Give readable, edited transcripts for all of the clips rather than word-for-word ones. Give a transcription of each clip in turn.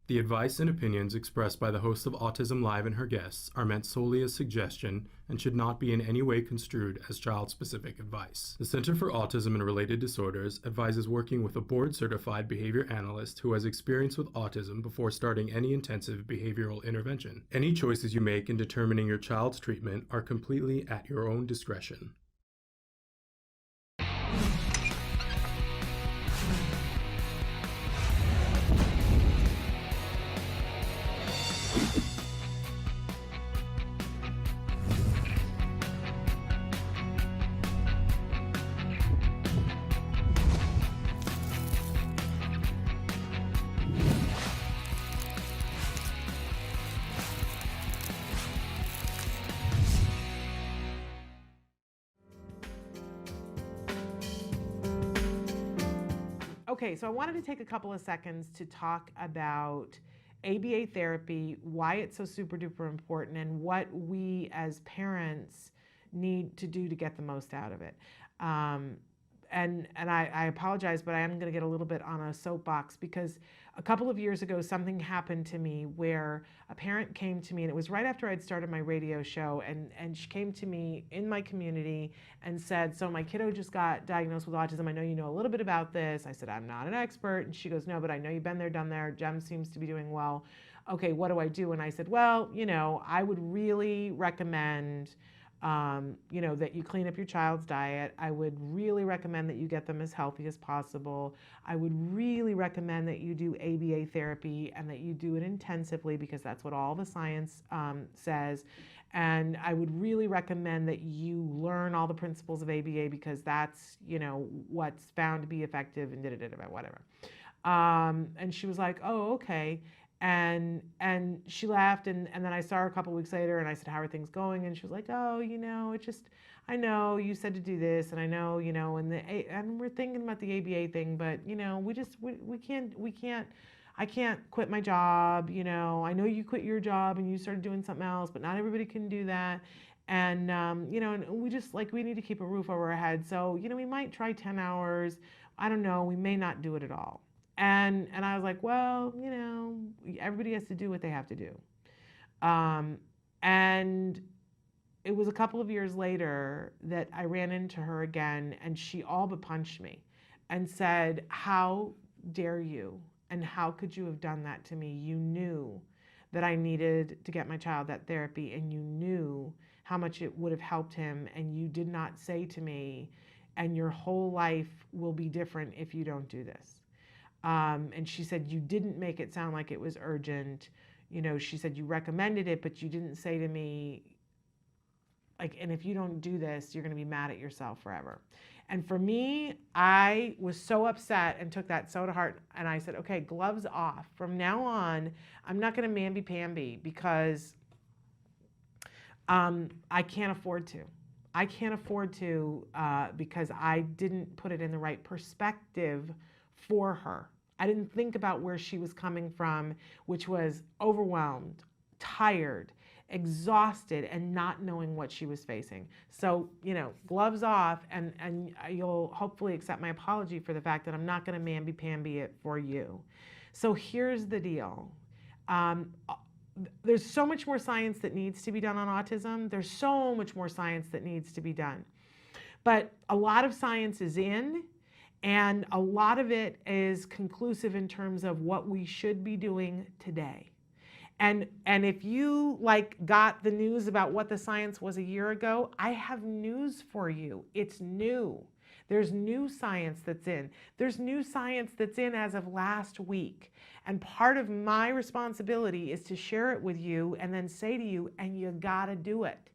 The advice and opinions expressed by the host of Autism Live and her guests are meant solely as suggestion and should not be in any way construed as child-specific advice. The Center for Autism and Related Disorders advises working with a board-certified behavior analyst who has experience with autism before starting any intensive behavioral intervention. Any choices you make in determining your child's treatment are completely at your own discretion. Okay, so I wanted to take a couple of seconds to talk about ABA therapy, why it's so super duper important, and what we as parents need to do to get the most out of it. And I apologize, but I am going to get a little bit on a soapbox because a couple of years ago, something happened to me where a parent came to me, and it was right after I'd started my radio show, and she came to me in my community and said, so my kiddo just got diagnosed with autism. I know you know a little bit about this. I said, I'm not an expert. And she goes, no, but I know you've been there, done there. Jem seems to be doing well. Okay, what do I do? And I said, well, you know, I would really recommend you know, that you clean up your child's diet. I would really recommend that you get them as healthy as possible. I would really recommend that you do ABA therapy and that you do it intensively because that's what all the science says. And I would really recommend that you learn all the principles of ABA because that's, you know, what's found to be effective and whatever. And she was like, oh, okay. And she laughed, and then I saw her a couple weeks later, and I said, how are things going? And she was like, oh, you know, it just, I know you said to do this, and I know, you know, and we're thinking about the ABA thing, but, you know, we can't, I can't quit my job, you know, I know you quit your job and you started doing something else, but not everybody can do that. And, you know, and we just, like, we need to keep a roof over our head. So, you know, we might try 10 hours. I don't know, we may not do it at all. And I was like, well, you know, everybody has to do what they have to do. And it was a couple of years later that I ran into her again, and she all but punched me and said, how dare you? And how could you have done that to me? You knew that I needed to get my child that therapy, and you knew how much it would have helped him, and you did not say to me, and your whole life will be different if you don't do this. And she said, you didn't make it sound like it was urgent. You know, she said, you recommended it, but you didn't say to me, like, and if you don't do this, you're going to be mad at yourself forever. And for me, I was so upset and took that so to heart. And I said, okay, gloves off. From now on, I'm not going to mamby-pamby because I can't afford to. I can't afford to because I didn't put it in the right perspective for her. I didn't think about where she was coming from, which was overwhelmed, tired, exhausted, and not knowing what she was facing. So, you know, gloves off, and you'll hopefully accept my apology for the fact that I'm not going to mamby-pamby it for you. So here's the deal. There's so much more science that needs to be done on autism. There's so much more science that needs to be done. But a lot of science is in, and a lot of it is conclusive in terms of what we should be doing today. And if you got the news about what the science was a year ago, I have news for you. It's new. There's new science that's in. There's new science that's in as of last week. And part of my responsibility is to share it with you and then say to you, and you gotta do it.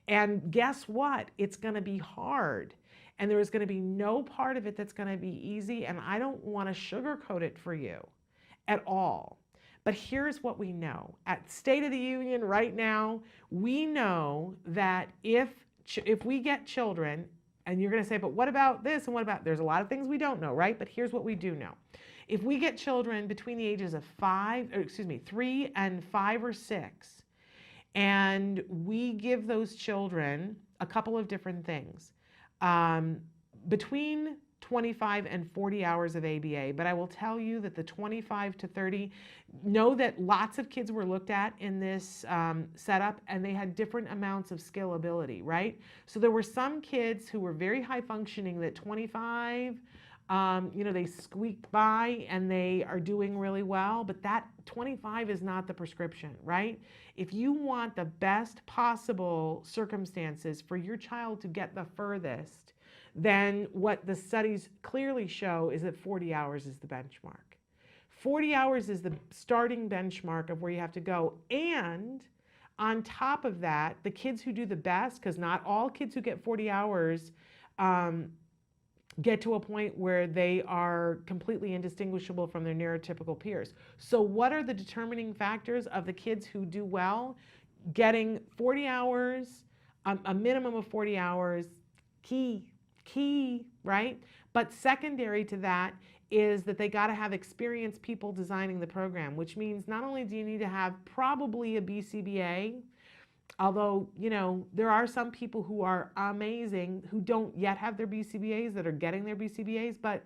And guess what? It's gonna be hard. And there is going to be no part of it that's going to be easy, and I don't want to sugarcoat it for you at all. But here's what we know. At State of the Union right now, we know that if we get children, and you're going to say, but what about this and what about, there's a lot of things we don't know, right? But here's what we do know. If we get children between the ages of 3 and 5 or 6, and we give those children a couple of different things, between 25 and 40 hours of ABA, but I will tell you that the 25 to 30, know that lots of kids were looked at in this setup, and they had different amounts of skill ability, right? So there were some kids who were very high functioning that 25, they squeaked by and they are doing really well, but that 25 is not the prescription, right? If you want the best possible circumstances for your child to get the furthest, then what the studies clearly show is that 40 hours is the benchmark. 40 hours is the starting benchmark of where you have to go. And on top of that, the kids who do the best, because not all kids who get 40 hours get to a point where they are completely indistinguishable from their neurotypical peers. So what are the determining factors of the kids who do well? Getting 40 hours, a minimum of 40 hours, key, right? But secondary to that is that they got to have experienced people designing the program, which means not only do you need to have probably a BCBA, although, there are some people who are amazing who don't yet have their BCBAs that are getting their BCBAs, but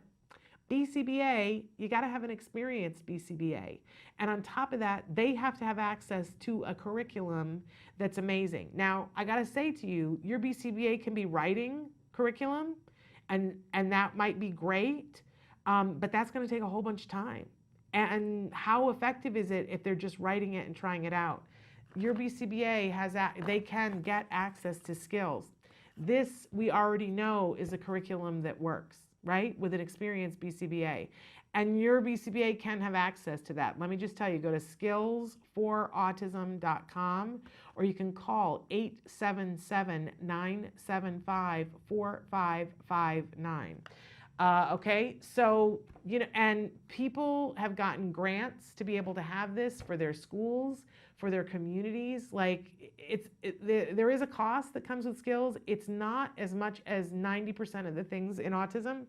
BCBA, you got to have an experienced BCBA. And on top of that, they have to have access to a curriculum that's amazing. Now, I got to say to you, your BCBA can be writing curriculum, and that might be great, but that's going to take a whole bunch of time. And how effective is it if they're just writing it and trying it out? Your BCBA they can get access to skills. This, we already know, is a curriculum that works, right? With an experienced BCBA. And your BCBA can have access to that. Let me just tell you, go to skillsforautism.com, or you can call 877-975-4559. Okay, so, and people have gotten grants to be able to have this for their schools, for their communities. Like, there is a cost that comes with skills. It's not as much as 90% of the things in autism,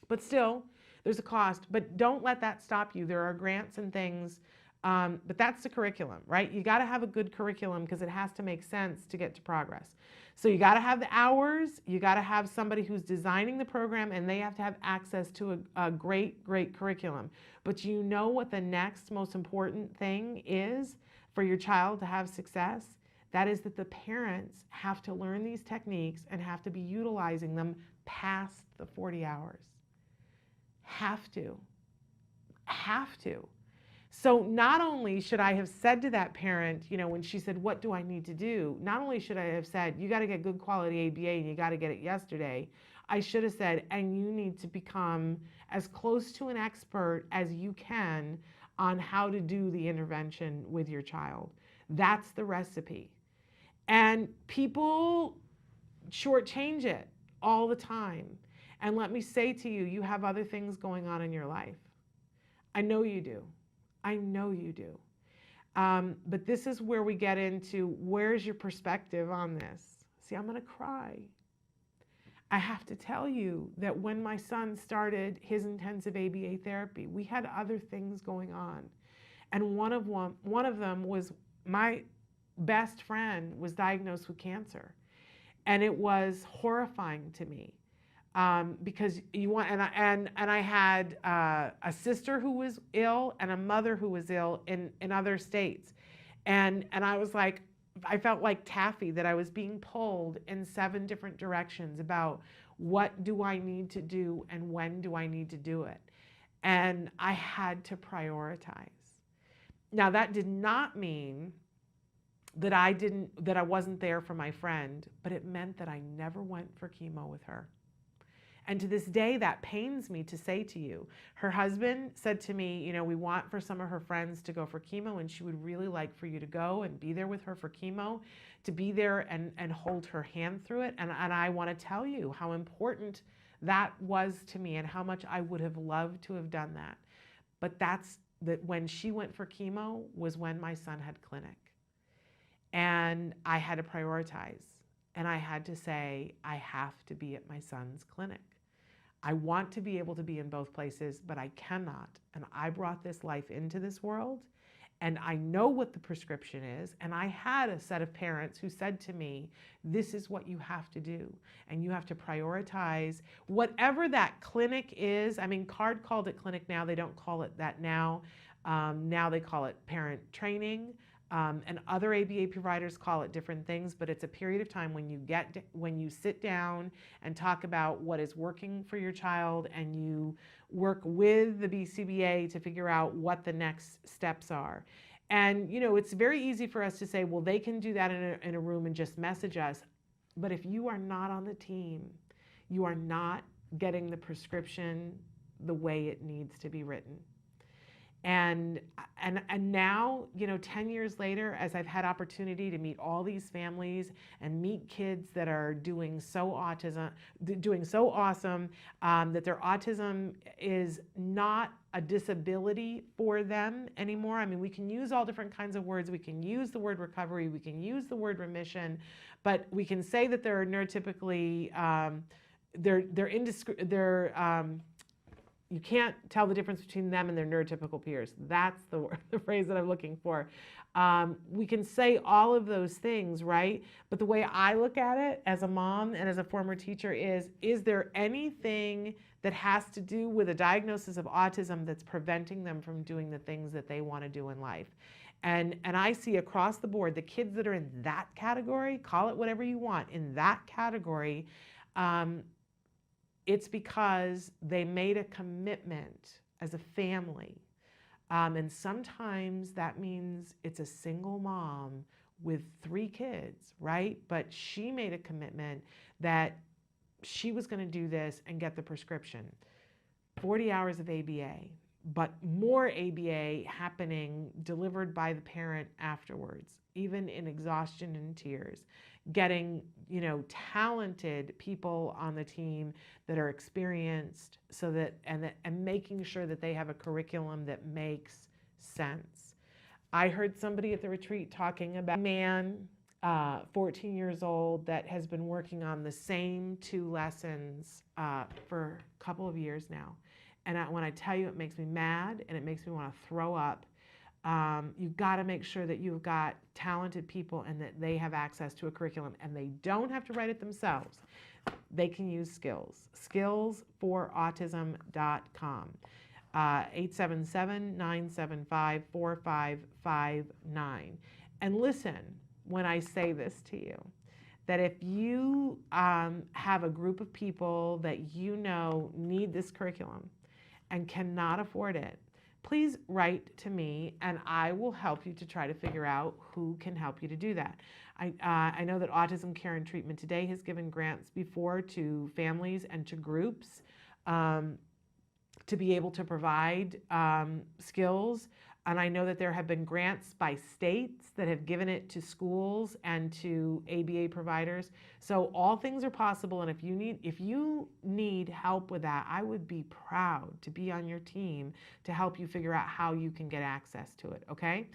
but still, there's a cost. But don't let that stop you. There are grants and things, but that's the curriculum, right? You got to have a good curriculum because it has to make sense to get to progress. So you got to have the hours, you got to have somebody who's designing the program, and they have to have access to a great curriculum. But you know what the next most important thing is for your child to have success? That is that the parents have to learn these techniques and have to be utilizing them past the 40 hours. Have to. So not only should I have said to that parent, when she said, what do I need to do? Not only should I have said, you got to get good quality ABA and you got to get it yesterday. I should have said, and you need to become as close to an expert as you can on how to do the intervention with your child. That's the recipe. And people shortchange it all the time. And let me say to you, you have other things going on in your life. I know you do. But this is where we get into, where's your perspective on this? See, I'm going to cry. I have to tell you that when my son started his intensive ABA therapy, we had other things going on. And one of them was my best friend was diagnosed with cancer. And it was horrifying to me. Because I had a sister who was ill and a mother who was ill in other states. And I was like, I felt like taffy, that I was being pulled in 7 different directions about what do I need to do and when do I need to do it. And I had to prioritize. Now, that did not mean that I wasn't there for my friend, but it meant that I never went for chemo with her. And to this day, that pains me to say to you. Her husband said to me, we want for some of her friends to go for chemo, and she would really like for you to go and be there with her for chemo, to be there and hold her hand through it. And I want to tell you how important that was to me and how much I would have loved to have done that. But that's that when she went for chemo was when my son had clinic. And I had to prioritize. And I had to say, I have to be at my son's clinic. I want to be able to be in both places, but I cannot. And I brought this life into this world, and I know what the prescription is. And I had a set of parents who said to me, this is what you have to do. And you have to prioritize whatever that clinic is. I mean, CARD called it clinic now. They don't call it that now. Now they call it parent training. And other ABA providers call it different things, but it's a period of time when you sit down and talk about what is working for your child, and you work with the BCBA to figure out what the next steps are. And it's very easy for us to say, well, they can do that in a room and just message us. But if you are not on the team, you are not getting the prescription the way it needs to be written. And now, 10 years later, as I've had opportunity to meet all these families and meet kids that are doing so awesome, that their autism is not a disability for them anymore. I mean, we can use all different kinds of words. We can use the word recovery. We can use the word remission, but we can say that they're neurotypically, you can't tell the difference between them and their neurotypical peers. That's the phrase that I'm looking for. We can say all of those things, right? But the way I look at it as a mom and as a former teacher is there anything that has to do with a diagnosis of autism that's preventing them from doing the things that they want to do in life? And I see across the board, the kids that are in that category, call it whatever you want, in that category, it's because they made a commitment as a family. And sometimes that means it's a single mom with 3 kids, right? But she made a commitment that she was going to do this and get the prescription. 40 hours of ABA, but more ABA happening, delivered by the parent afterwards, even in exhaustion and tears. Getting, talented people on the team that are experienced, so that and making sure that they have a curriculum that makes sense. I heard somebody at the retreat talking about a man, 14 years old, that has been working on the same 2 lessons for a couple of years now. And when I tell you, it makes me mad and it makes me want to throw up. You've got to make sure that you've got talented people and that they have access to a curriculum, and they don't have to write it themselves. They can use Skills. Skillsforautism.com. 877-975-4559. And listen when I say this to you, that if you have a group of people that need this curriculum and cannot afford it, please write to me and I will help you to try to figure out who can help you to do that. I know that Autism Care and Treatment Today has given grants before to families and to groups to be able to provide skills. And I know that there have been grants by states that have given it to schools and to ABA providers. So all things are possible. And if you need help with that, I would be proud to be on your team to help you figure out how you can get access to it, okay?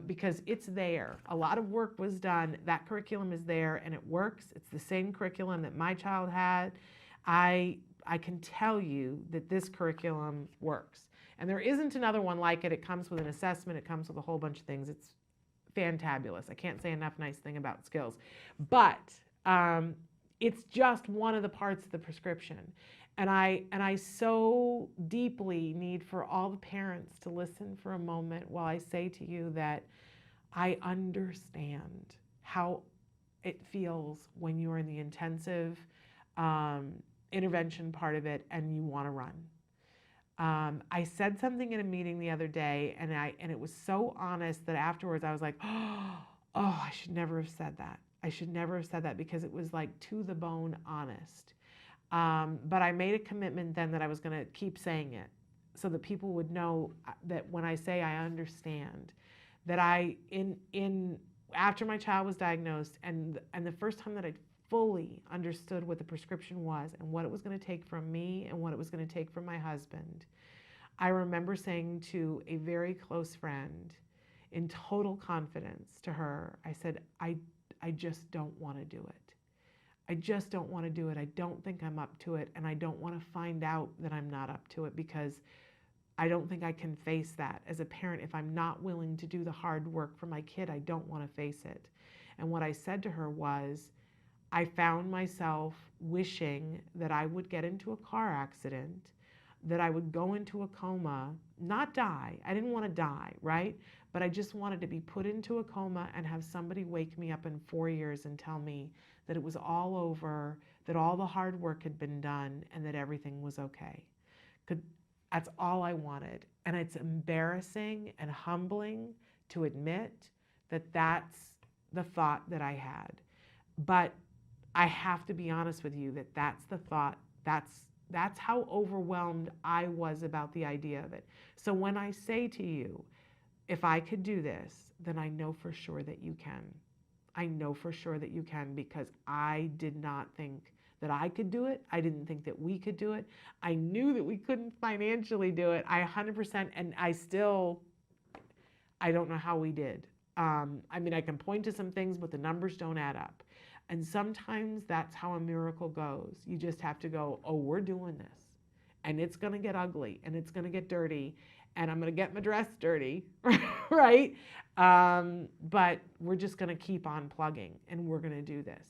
Because it's there. A lot of work was done. That curriculum is there and it works. It's the same curriculum that my child had. I can tell you that this curriculum works. And there isn't another one like it. It comes with an assessment. It comes with a whole bunch of things. It's fantabulous. I can't say enough nice thing about Skills. But it's just one of the parts of the prescription. And I so deeply need for all the parents to listen for a moment while I say to you that I understand how it feels when you're in the intensive intervention part of it and you want to run. I said something in a meeting the other day, and it was so honest that afterwards I was like, oh, I should never have said that. I should never have said that, because it was like to the bone honest. But I made a commitment then that I was going to keep saying it so that people would know that when I say I understand, that after my child was diagnosed and the first time that I fully understood what the prescription was and what it was going to take from me and what it was going to take from my husband, I remember saying to a very close friend in total confidence to her, I said, I just don't want to do it. I just don't want to do it. I don't think I'm up to it, and I don't want to find out that I'm not up to it, because I don't think I can face that as a parent. If I'm not willing to do the hard work for my kid, I don't want to face it. And what I said to her was, I found myself wishing that I would get into a car accident, that I would go into a coma, not die. I didn't want to die, right? But I just wanted to be put into a coma and have somebody wake me up in 4 years and tell me that it was all over, that all the hard work had been done, and that everything was okay. That's all I wanted. And it's embarrassing and humbling to admit that that's the thought that I had. But I have to be honest with you that that's the thought. That's how overwhelmed I was about the idea of it. So when I say to you, if I could do this, then I know for sure that you can. I know for sure that you can, because I did not think that I could do it. I didn't think that we could do it. I knew that we couldn't financially do it. I 100%, and I don't know how we did. I mean, I can point to some things, but the numbers don't add up. And sometimes that's how a miracle goes. You just have to go, oh, we're doing this. And it's going to get ugly, and it's going to get dirty, and I'm going to get my dress dirty, right? But we're just going to keep on plugging, and we're going to do this.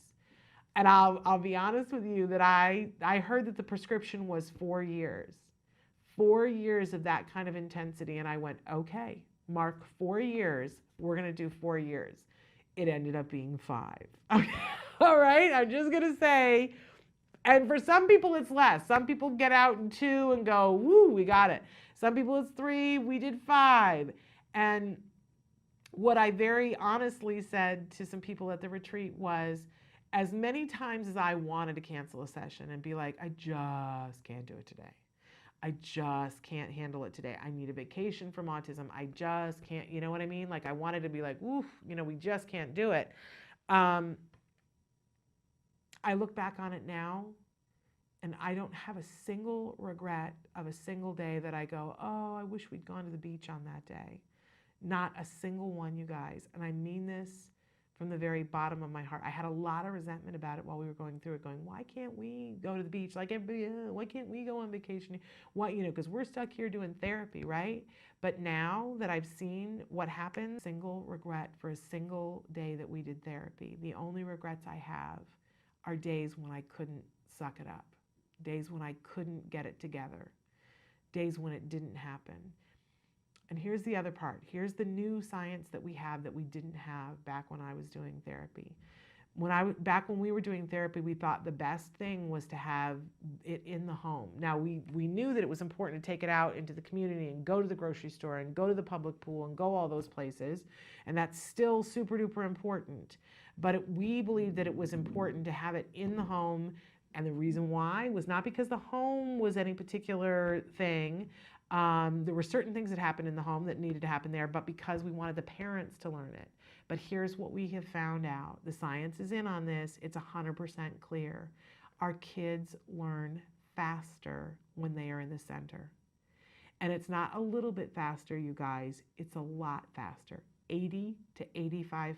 And I'll be honest with you that I heard that the prescription was 4 years. 4 years of that kind of intensity. And I went, okay, Mark, 4 years. We're going to do 4 years. It ended up being 5. Okay. All right. I'm just going to say, and for some people it's less. Some people get out in 2 and go, woo, we got it. Some people it's 3, we did 5. And what I very honestly said to some people at the retreat was, as many times as I wanted to cancel a session and be like, I just can't do it today. I just can't handle it today. I need a vacation from autism. I just can't, you know what I mean? Like I wanted to be like, oof, we just can't do it. I look back on it now and I don't have a single regret of a single day that I go, oh, I wish we'd gone to the beach on that day. Not a single one, you guys. And I mean this from the very bottom of my heart. I had a lot of resentment about it while we were going through it, going, why can't we go to the beach like everybody? Why can't we go on vacation? Why, because we're stuck here doing therapy, right? But now that I've seen what happened, single regret for a single day that we did therapy. The only regrets I have are days when I couldn't suck it up, days when I couldn't get it together, days when it didn't happen. And here's the other part. Here's the new science that we have that we didn't have back when I was doing therapy. Back when we were doing therapy, we thought the best thing was to have it in the home. Now, we knew that it was important to take it out into the community and go to the grocery store and go to the public pool and go all those places. And that's still super duper important. But we believed that it was important to have it in the home. And the reason why was not because the home was any particular thing. There were certain things that happened in the home that needed to happen there, but because we wanted the parents to learn it. But here's what we have found out. The science is in on this. It's 100% clear. Our kids learn faster when they are in the center. And it's not a little bit faster, you guys. It's a lot faster. 80 to 85%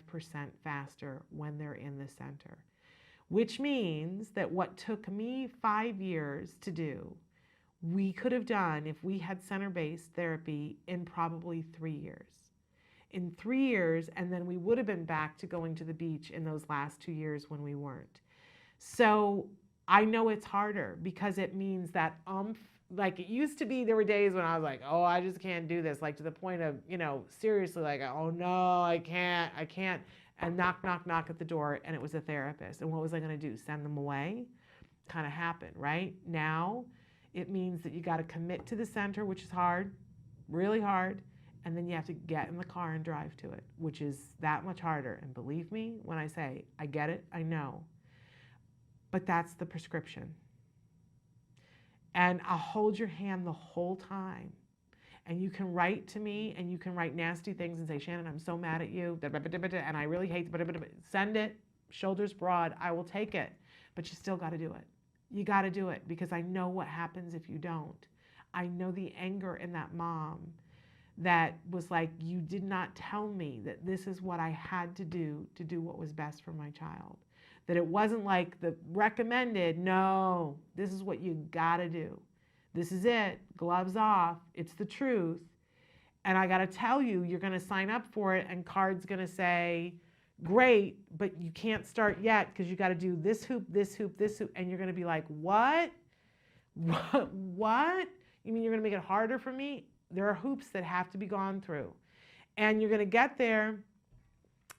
faster when they're in the center. Which means that what took me 5 years to do, we could have done if we had center-based therapy in probably 3 years. In 3 years, and then we would have been back to going to the beach in those last 2 years when we weren't. So I know it's harder because it means that like it used to be, there were days when I was like, oh, I just can't do this, like to the point of, seriously, like, oh no, I can't, and knock, knock, knock at the door, and it was a therapist. And what was I gonna do, send them away? Kind of happened, right? Now, it means that you got to commit to the center, which is hard, really hard, and then you have to get in the car and drive to it, which is that much harder. And believe me when I say, I get it, I know. But that's the prescription. And I'll hold your hand the whole time. And you can write to me, and you can write nasty things and say, Shannon, I'm so mad at you, and I really hate, send it, shoulders broad, I will take it. But you still got to do it. You got to do it, because I know what happens if you don't. I know the anger in that mom that was like, you did not tell me that this is what I had to do what was best for my child. That it wasn't like the recommended, no, this is what you got to do. This is it. Gloves off. It's the truth. And I got to tell you, you're going to sign up for it, and card's going to say, great, but you can't start yet because you got to do this hoop, this hoop, this hoop. And you're going to be like, what? What? You mean you're going to make it harder for me? There are hoops that have to be gone through. And you're going to get there,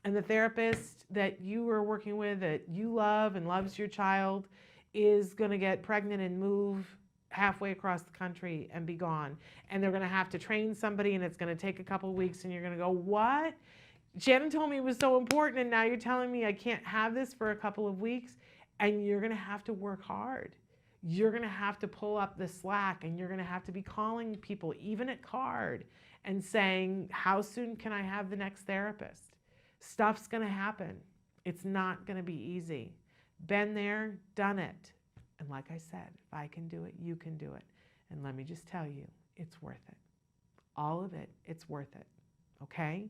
and the therapist that you are working with, that you love and loves your child, is going to get pregnant and move halfway across the country and be gone. And they're going to have to train somebody, and it's going to take a couple of weeks, and you're going to go, what? Shannon told me it was so important, and now you're telling me I can't have this for a couple of weeks. And you're going to have to work hard. You're going to have to pull up the slack, and you're going to have to be calling people, even at card, and saying, how soon can I have the next therapist? Stuff's going to happen. It's not going to be easy. Been there, done it. And like I said, if I can do it, you can do it. And let me just tell you, it's worth it. All of it, it's worth it. Okay?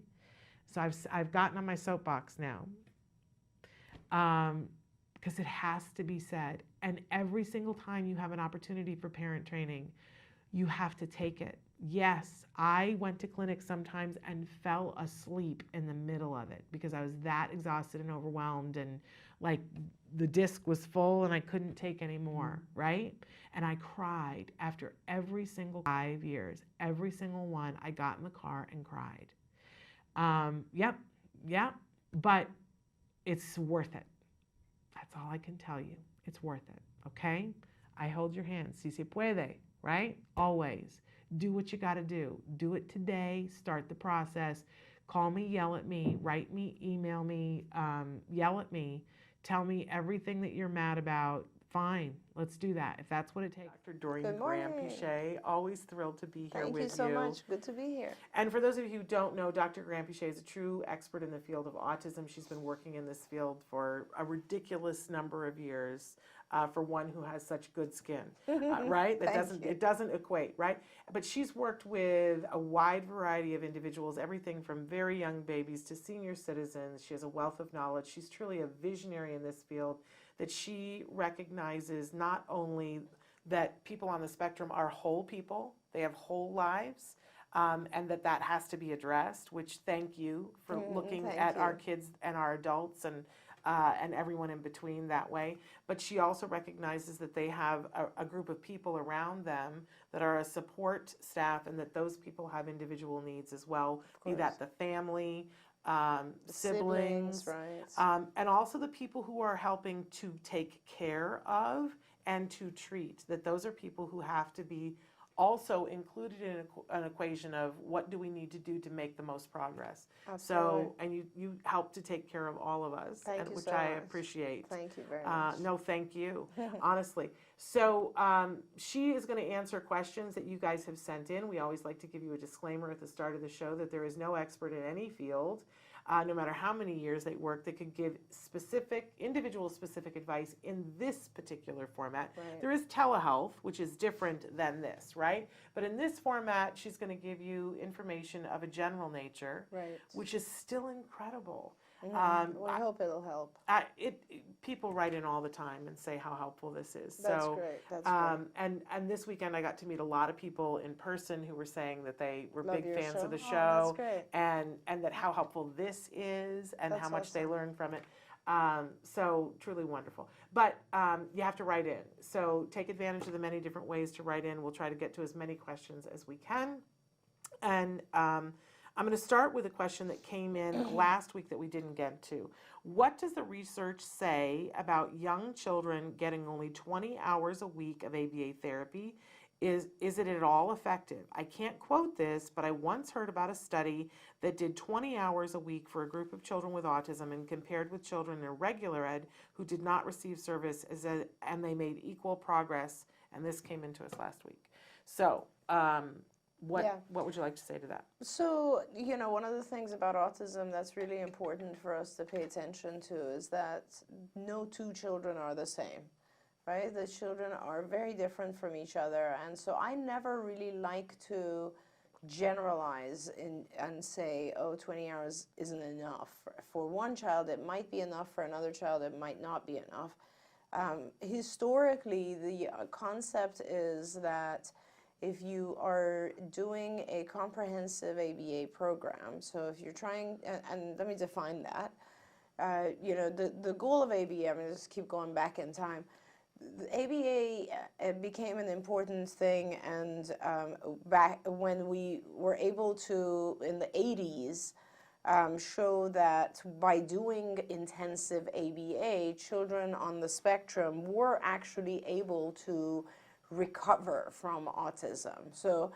So I've gotten on my soapbox now. Because it has to be said. And every single time you have an opportunity for parent training, you have to take it. Yes, I went to clinics sometimes and fell asleep in the middle of it because I was that exhausted and overwhelmed, and like the disc was full and I couldn't take any more, right? And I cried after every single 5 years, every single one. I got in the car and cried. Yep, but it's worth it. That's all I can tell you. It's worth it, okay? I hold your hand. Si se puede, right? Always. Do what you got to do. Do it today. Start the process. Call me, yell at me, write me, email me, yell at me. Tell me everything that you're mad about. Fine, let's do that if that's what it takes. Dr. Doreen Graham-Pichet, always thrilled to be here with you. Thank you so much. Good to be here. And for those of you who don't know, Dr. Graham-Pichet is a true expert in the field of autism. She's been working in this field for a ridiculous number of years. For one who has such good skin, right? It doesn't equate, right? But she's worked with a wide variety of individuals, everything from very young babies to senior citizens. She has a wealth of knowledge. She's truly a visionary in this field, that she recognizes not only that people on the spectrum are whole people, they have whole lives, and that has to be addressed, which thank you for looking at our kids and our adults and everyone in between that way. But she also recognizes that they have a group of people around them that are a support staff, and that those people have individual needs as well, be that the family, siblings, right. And also the people who are helping to take care of and to treat, that those are people who have to be also included in an equation of what do we need to do to make the most progress. Absolutely. So, and you help to take care of all of us, which I appreciate. Thank you very much. No, thank you, honestly. So she is going to answer questions that you guys have sent in. We always like to give you a disclaimer at the start of the show that there is no expert in any field. No matter how many years they work, that could give individual specific advice in this particular format. Right. There is telehealth, which is different than this, right? But in this format, she's going to give you information of a general nature, Right. which is still incredible. Well, I hope it'll help. People write in all the time and say how helpful this is. That's great. That's great. And this weekend I got to meet a lot of people in person who were saying that they were Love big your fans show. of the Oh, show, that's great. and that how helpful this is, and That's how much they awesome. learn from it. So truly wonderful. But you have to write in. So take advantage of the many different ways to write in. We'll try to get to as many questions as we can. And I'm going to start with a question that came in last week that we didn't get to. What does the research say about young children getting only 20 hours a week of ABA therapy? Is it at all effective? I can't quote this, but I once heard about a study that did 20 hours a week for a group of children with autism and compared with children in regular ed who did not receive service, and they made equal progress, and this came into us last week. So, what would you like to say to that? So, one of the things about autism that's really important for us to pay attention to is that no two children are the same, right? The children are very different from each other. And so I never really like to generalize and say, 20 hours isn't enough. For one child, it might be enough. For another child, it might not be enough. Historically, the concept is that if you are doing a comprehensive ABA program, so if you're trying, and let me define that, the goal of ABA, I'm going to just keep going back in time. The ABA became an important thing, and back when we were able to, in the 80s, show that by doing intensive ABA, children on the spectrum were actually able to recover from autism. So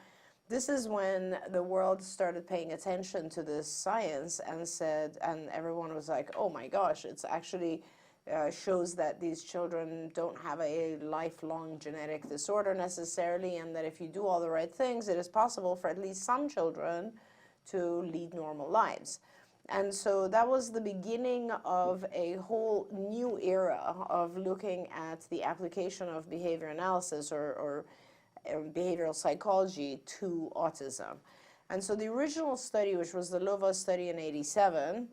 this is when the world started paying attention to this science and said, and everyone was like, oh my gosh, it's actually shows that these children don't have a lifelong genetic disorder necessarily, and that if you do all the right things, it is possible for at least some children to lead normal lives. And so that was the beginning of a whole new era of looking at the application of behavior analysis or behavioral psychology to autism. And so the original study, which was the LOVA study in '87,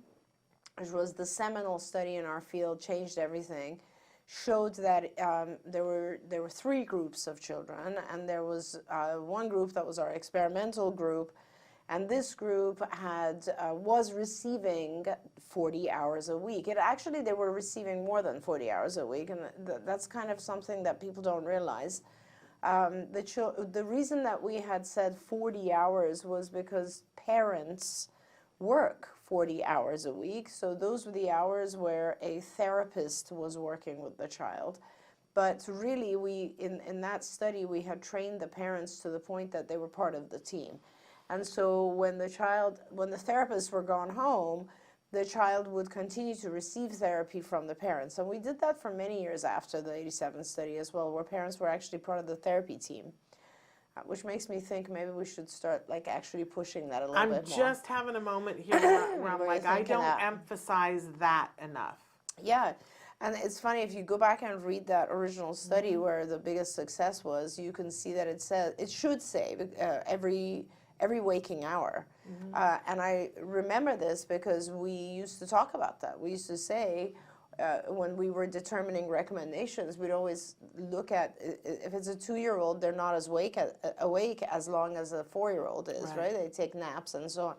which was the seminal study in our field, changed everything, showed that there were three groups of children, and there was one group that was our experimental group, and this group was receiving 40 hours a week. They were receiving more than 40 hours a week, and that's kind of something that people don't realize. The reason that we had said 40 hours was because parents work 40 hours a week, so those were the hours where a therapist was working with the child. But really, in that study, we had trained the parents to the point that they were part of the team. And so when the therapists were gone home, the child would continue to receive therapy from the parents. And we did that for many years after the '87 study as well, where parents were actually part of the therapy team, which makes me think maybe we should start actually pushing that a little bit more. I'm just having a moment here where I'm like, I don't emphasize that enough. Yeah. And it's funny, if you go back and read that original study where the biggest success was, you can see that it should say every waking hour. And I remember this because we used to talk about that. We used to say, when we were determining recommendations, we'd always look at, if it's a 2-year-old, they're not as awake as long as a 4-year-old is, right? They take naps and so on.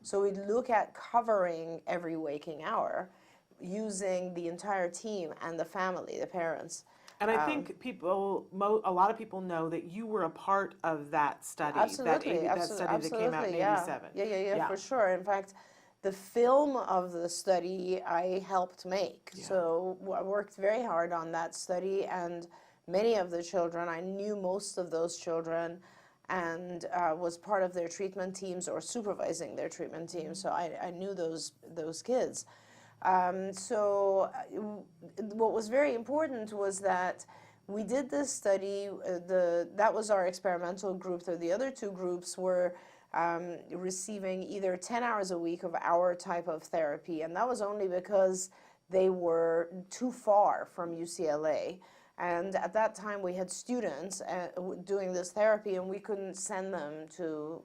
So we'd look at covering every waking hour using the entire team and the family, the parents. And I think a lot of people know that you were a part of that study. Absolutely, that study that came out in '87. Yeah, for sure. In fact, the film of the study I helped make. Yeah. So I worked very hard on that study, and many of the children, I knew most of those children, and was part of their treatment teams or supervising their treatment teams. So I knew those kids. So what was very important was that we did this study. That was our experimental group. The other two groups were receiving either 10 hours a week of our type of therapy, and that was only because they were too far from UCLA. And at that time, we had students doing this therapy, and we couldn't send them to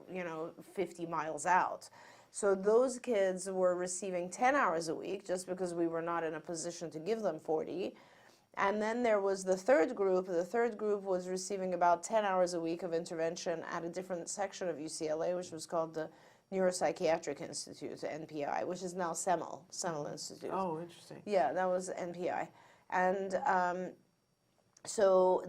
50 miles out. So those kids were receiving 10 hours a week just because we were not in a position to give them 40. And then there was the third group. The third group was receiving about 10 hours a week of intervention at a different section of UCLA, which was called the Neuropsychiatric Institute, NPI, which is now Semel Institute. Oh, interesting. Yeah, that was NPI. And so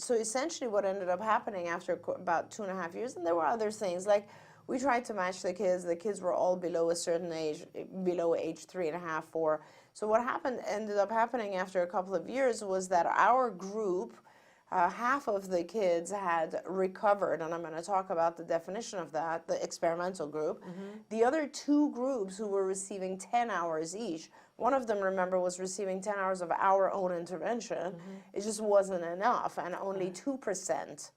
essentially what ended up happening after about 2.5 years, and there were other things, like we tried to match the kids. The kids were all below a certain age, below age 3.5, 4. So what ended up happening after a couple of years was that our group, half of the kids had recovered, and I'm going to talk about the definition of that, the experimental group. The other two groups who were receiving 10 hours each, one of them, remember, was receiving 10 hours of our own intervention. It just wasn't enough, and only 2%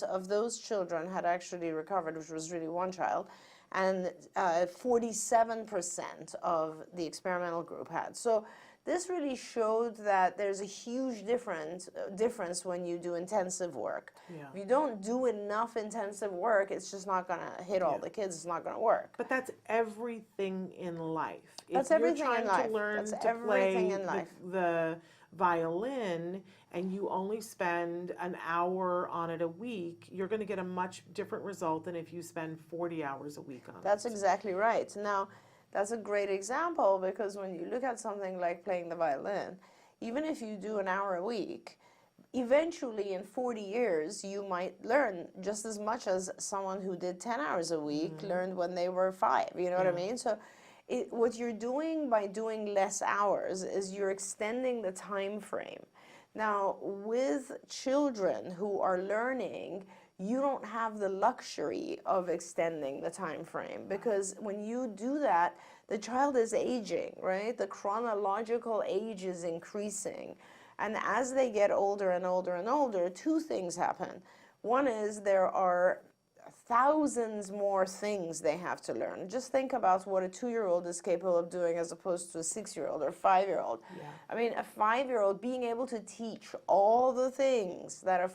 of those children had actually recovered, which was really one child, and 47% of the experimental group had. So this really showed that there's a huge difference when you do intensive work. Yeah. If you don't do enough intensive work, it's just not going to hit all the kids. It's not going to work. But that's everything in life. That's everything in life. If you're trying to learn That's to everything play in life. the violin and you only spend an hour on it a week, you're going to get a much different result than if you spend 40 hours a week on That's it. exactly right. Now, that's a great example because when you look at something like playing the violin, even if you do an hour a week, eventually in 40 years you might learn just as much as someone who did 10 hours a week learned when they were 5. You know what I mean? So what you're doing by doing less hours is you're extending the time frame. Now, with children who are learning, you don't have the luxury of extending the time frame because when you do that, the child is aging, right? The chronological age is increasing. And as they get older and older and older, two things happen. One is there are thousands more things they have to learn. Just think about what a 2-year-old is capable of doing as opposed to a 6-year-old or 5-year-old. Yeah. I mean, a 5-year-old being able to teach all the things that a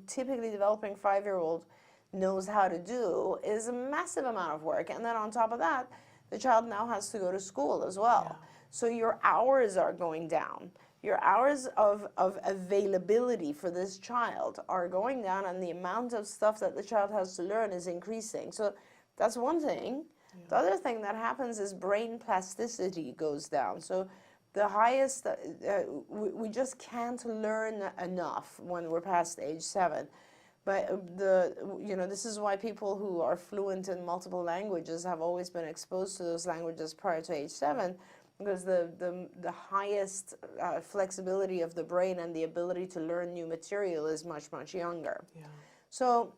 typically developing 5-year-old knows how to do is a massive amount of work. And then on top of that, the child now has to go to school as well. Yeah. So your hours are going down. Your hours of availability for this child are going down, and the amount of stuff that the child has to learn is increasing. So that's one thing. Yeah. The other thing that happens is brain plasticity goes down. So the highest, we just can't learn enough when we're past age 7. But this is why people who are fluent in multiple languages have always been exposed to those languages prior to age 7. Because the highest flexibility of the brain and the ability to learn new material is much, much younger. Yeah. So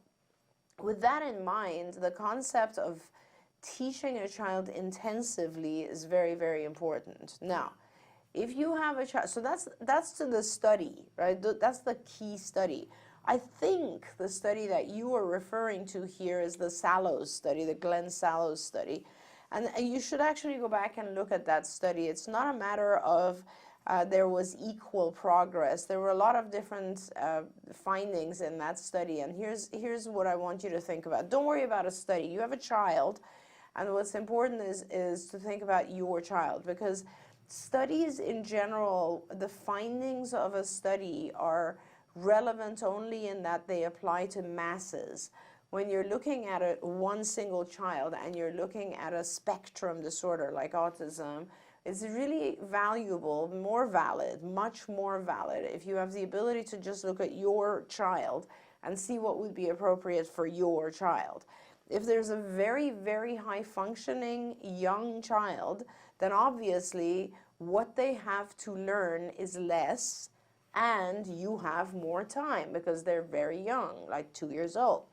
with that in mind, the concept of teaching a child intensively is very, very important. Now, if you have a child, so that's to the study, right? That's the key study. I think the study that you are referring to here is the Sallows study, the Glenn Sallows study. And you should actually go back and look at that study. It's not a matter of there was equal progress. There were a lot of different findings in that study. And here's what I want you to think about. Don't worry about a study. You have a child. And what's important is to think about your child. Because studies in general, the findings of a study are relevant only in that they apply to masses. When you're looking at one single child and you're looking at a spectrum disorder like autism, it's really valuable, more valid, much more valid if you have the ability to just look at your child and see what would be appropriate for your child. If there's a very, very high functioning young child, then obviously what they have to learn is less and you have more time because they're very young, like 2 years old.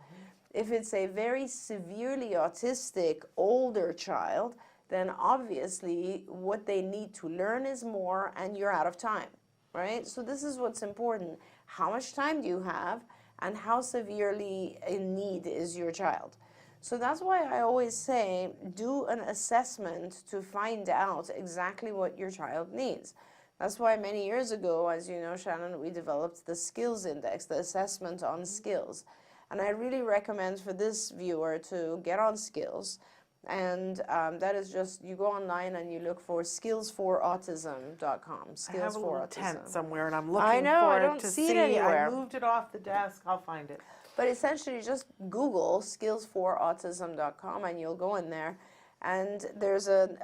If it's a very severely autistic older child, then obviously what they need to learn is more and you're out of time, right? So this is what's important. How much time do you have and how severely in need is your child? So that's why I always say do an assessment to find out exactly what your child needs. That's why many years ago, as you know, Shannon, we developed the skills index, the assessment on skills. And I really recommend for this viewer to get on Skills. And that is just, you go online and you look for skillsforautism.com. I have a little tent somewhere and I'm I looking know, for I it don't to see see. it anywhere. I moved it off the desk. I'll find it. But essentially just Google skillsforautism.com and you'll go in there. And there's an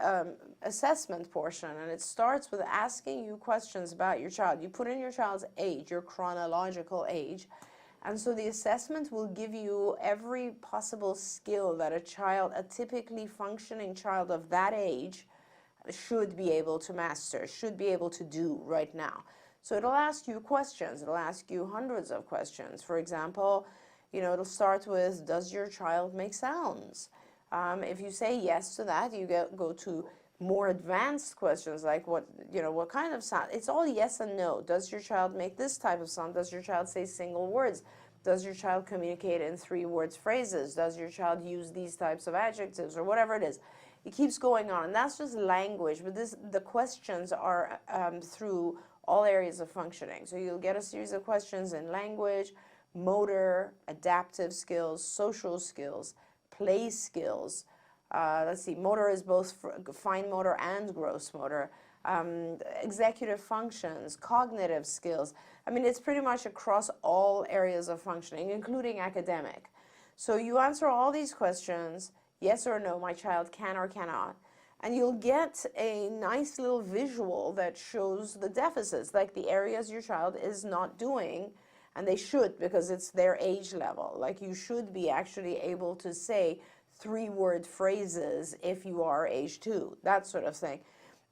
assessment portion, and it starts with asking you questions about your child. You put in your child's age, your chronological age, and so the assessment will give you every possible skill that a typically functioning child of that age should be able to master, should be able to do right now. So it'll ask you questions. It'll ask you hundreds of questions. For example, it'll start with, does your child make sounds? If you say yes to that, you go to more advanced questions like what kind of sound. It's all yes and no. Does your child make this type of sound? Does your child say single words? Does your child communicate in 3-word phrases? Does your child use these types of adjectives or whatever it is? It keeps going on, and that's just language, but the questions are through all areas of functioning. So you'll get a series of questions in language, motor, adaptive skills, social skills, play skills. Let's see, motor is both fine motor and gross motor. executive functions, cognitive skills. I mean, it's pretty much across all areas of functioning, including academic. So you answer all these questions, yes or no, my child can or cannot, and you'll get a nice little visual that shows the deficits, like the areas your child is not doing, and they should, because it's their age level. Like, you should be actually able to say 3-word phrases if you are age 2, that sort of thing.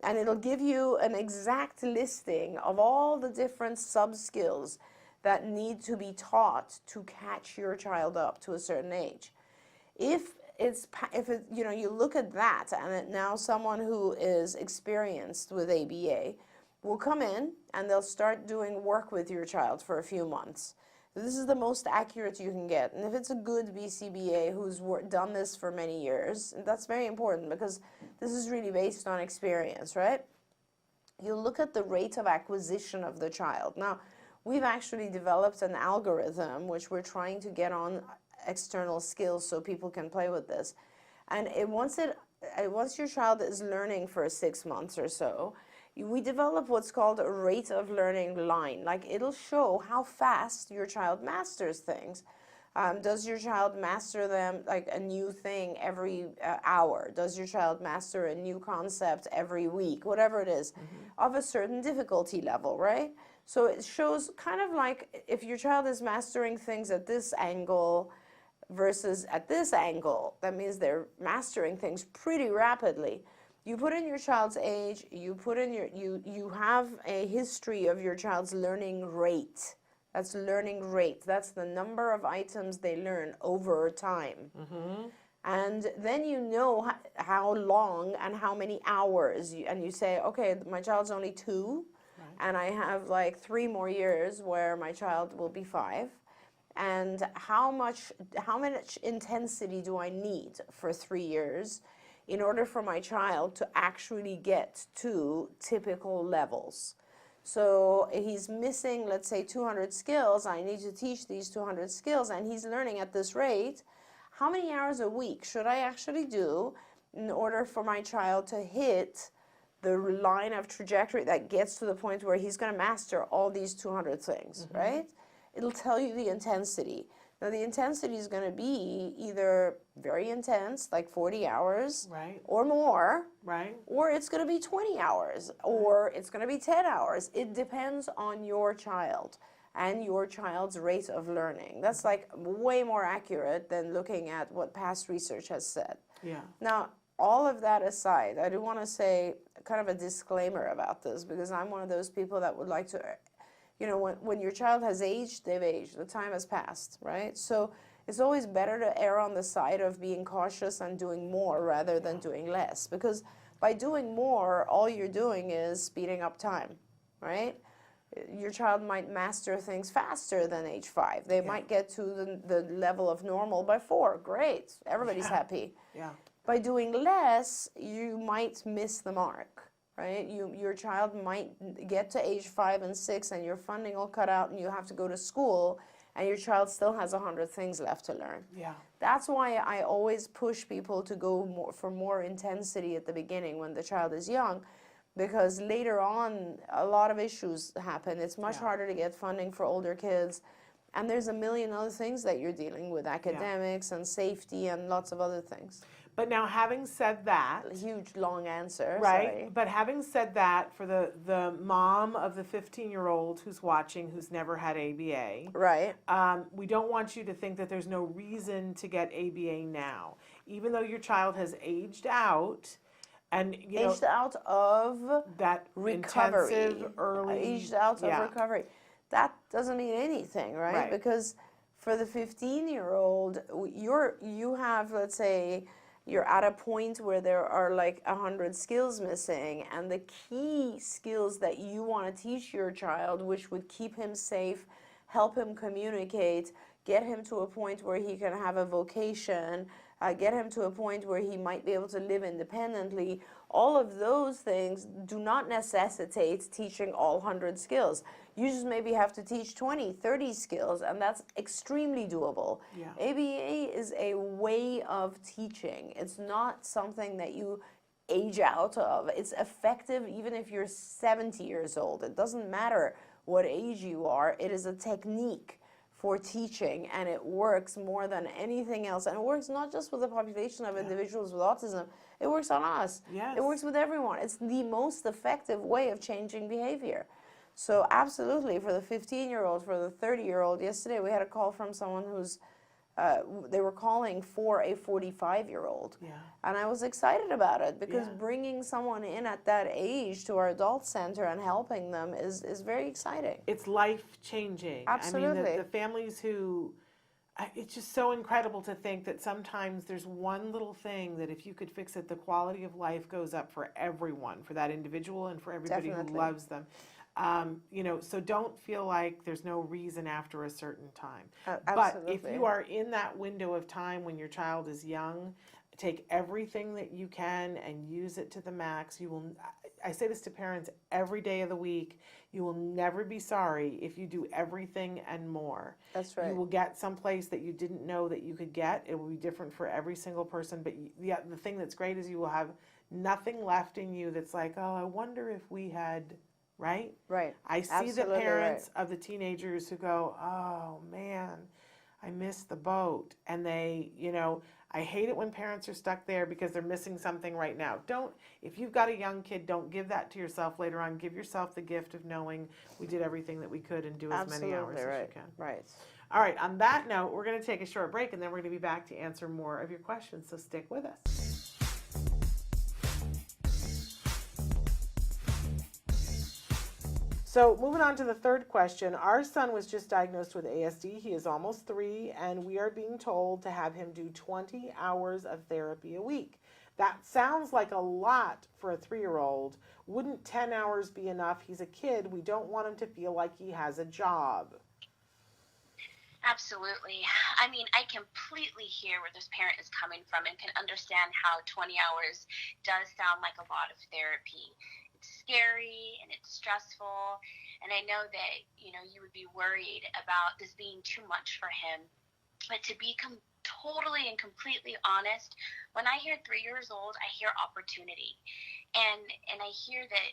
And it'll give you an exact listing of all the different sub-skills that need to be taught to catch your child up to a certain age. If you look at that, and now someone who is experienced with ABA will come in and they'll start doing work with your child for a few months. This is the most accurate you can get. And if it's a good BCBA who's done this for many years, that's very important, because this is really based on experience, right? You look at the rate of acquisition of the child. Now, we've actually developed an algorithm which we're trying to get on external skills so people can play with this. And once your child is learning for 6 months or so, we develop what's called a rate of learning line. Like, it'll show how fast your child masters things. Does your child master them, like a new thing every hour? Does your child master a new concept every week? Whatever it is, of a certain difficulty level, right? So it shows kind of like if your child is mastering things at this angle versus at this angle, that means they're mastering things pretty rapidly. You put in your child's age, you put in you have a history of your child's learning rate. That's learning rate. That's the number of items they learn over time. And then you know how long and how many hours. And you say, okay, my child's only 2, and I have like 3 more years where my child will be 5. And how much intensity do I need for 3 years in order for my child to actually get to typical levels? So he's missing, let's say, 200 skills. I need to teach these 200 skills, and he's learning at this rate. How many hours a week should I actually do in order for my child to hit the line of trajectory that gets to the point where he's going to master all these 200 things, right? It'll tell you the intensity. Now, the intensity is going to be either very intense, like 40 hours, or more, or it's going to be 20 hours, or it's going to be 10 hours. It depends on your child and your child's rate of learning. That's like way more accurate than looking at what past research has said. Now, all of that aside, I do want to say kind of a disclaimer about this, because I'm one of those people that would like to, you know, when your child has aged, they've aged. The time has passed, right? So it's always better to err on the side of being cautious and doing more rather than doing less. Because by doing more, all you're doing is speeding up time, right? Your child might master things faster than age 5. They might get to the level of normal by 4. Great. Everybody's happy. By doing less, you might miss the mark. Right? Your child might get to age 5 and 6 and your funding all cut out and you have to go to school, and your child still has 100 things left to learn. That's why I always push people to go for more intensity at the beginning when the child is young, because later on a lot of issues happen. It's much harder to get funding for older kids, and there's a million other things that you're dealing with, academics and safety and lots of other things. But now, having said that, a huge long answer, right? Sorry. But having said that, for the mom of the 15-year-old who's watching, who's never had ABA, right? We don't want you to think that there's no reason to get ABA now, even though your child has aged out, and aged out of that recovery, intensive early, aged out of recovery. That doesn't mean anything, right? Because for the 15-year-old, you have, let's say, you're at a point where there are like 100 skills missing, and the key skills that you want to teach your child, which would keep him safe, help him communicate, get him to a point where he can have a vocation, get him to a point where he might be able to live independently, all of those things do not necessitate teaching all 100 skills. You just maybe have to teach 20, 30 skills, and that's extremely doable. ABA is a way of teaching. It's not something that you age out of. It's effective even if you're 70 years old. It doesn't matter what age you are. It is a technique for teaching, and it works more than anything else. And it works not just with the population of individuals with autism, it works on us. Yes. It works with everyone. It's the most effective way of changing behavior. So absolutely, for the 15-year-old, for the 30-year-old, yesterday we had a call from someone who's they were calling for a 45-year-old. Yeah. And I was excited about it because Yeah. bringing someone in at that age to our adult center and helping them is very exciting. It's life changing. I Absolutely. mean, the families who, it's just so incredible to think that sometimes there's one little thing that if you could fix it, the quality of life goes up for everyone, for that individual and for everybody Definitely. who loves them. So don't feel like there's no reason after a certain time. But if Absolutely. you are in that window of time when your child is young, take everything that you can and use it to the max. I say this to parents every day of the week, you will never be sorry if you do everything and more. That's right. You will get someplace that you didn't know that you could get. It will be different for every single person. But the thing that's great is you will have nothing left in you that's like, oh, I wonder if we had, right? Right. I see Absolutely the parents of the teenagers who go, oh man, I missed the boat. And they, I hate it when parents are stuck there because they're missing something right now. If you've got a young kid, don't give that to yourself later on. Give yourself the gift of knowing we did everything that we could and do as many hours as you can. Right. All right, on that note, we're going to take a short break and then we're going to be back to answer more of your questions. So stick with us. So moving on to the third question, our son was just diagnosed with ASD. He is almost 3, and we are being told to have him do 20 hours of therapy a week. That sounds like a lot for a 3-year-old. Wouldn't 10 hours be enough? He's a kid. We don't want him to feel like he has a job. Absolutely. I mean, I completely hear where this parent is coming from and can understand how 20 hours does sound like a lot of therapy. Scary and it's stressful, and I know that you would be worried about this being too much for him, but to be totally and completely honest, when I hear 3 years old, I hear opportunity, and I hear that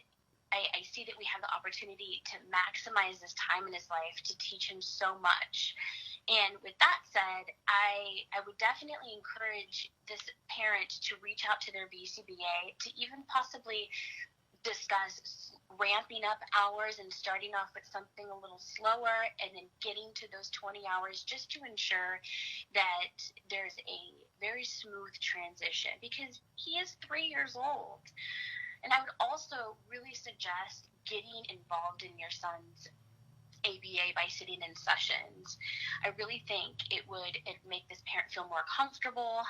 I see that we have the opportunity to maximize this time in his life to teach him so much. And with that said, I would definitely encourage this parent to reach out to their BCBA to even possibly discuss ramping up hours and starting off with something a little slower and then getting to those 20 hours just to ensure that there's a very smooth transition, because he is 3 years old. And I would also really suggest getting involved in your son's ABA by sitting in sessions. I really think it make this parent feel more comfortable,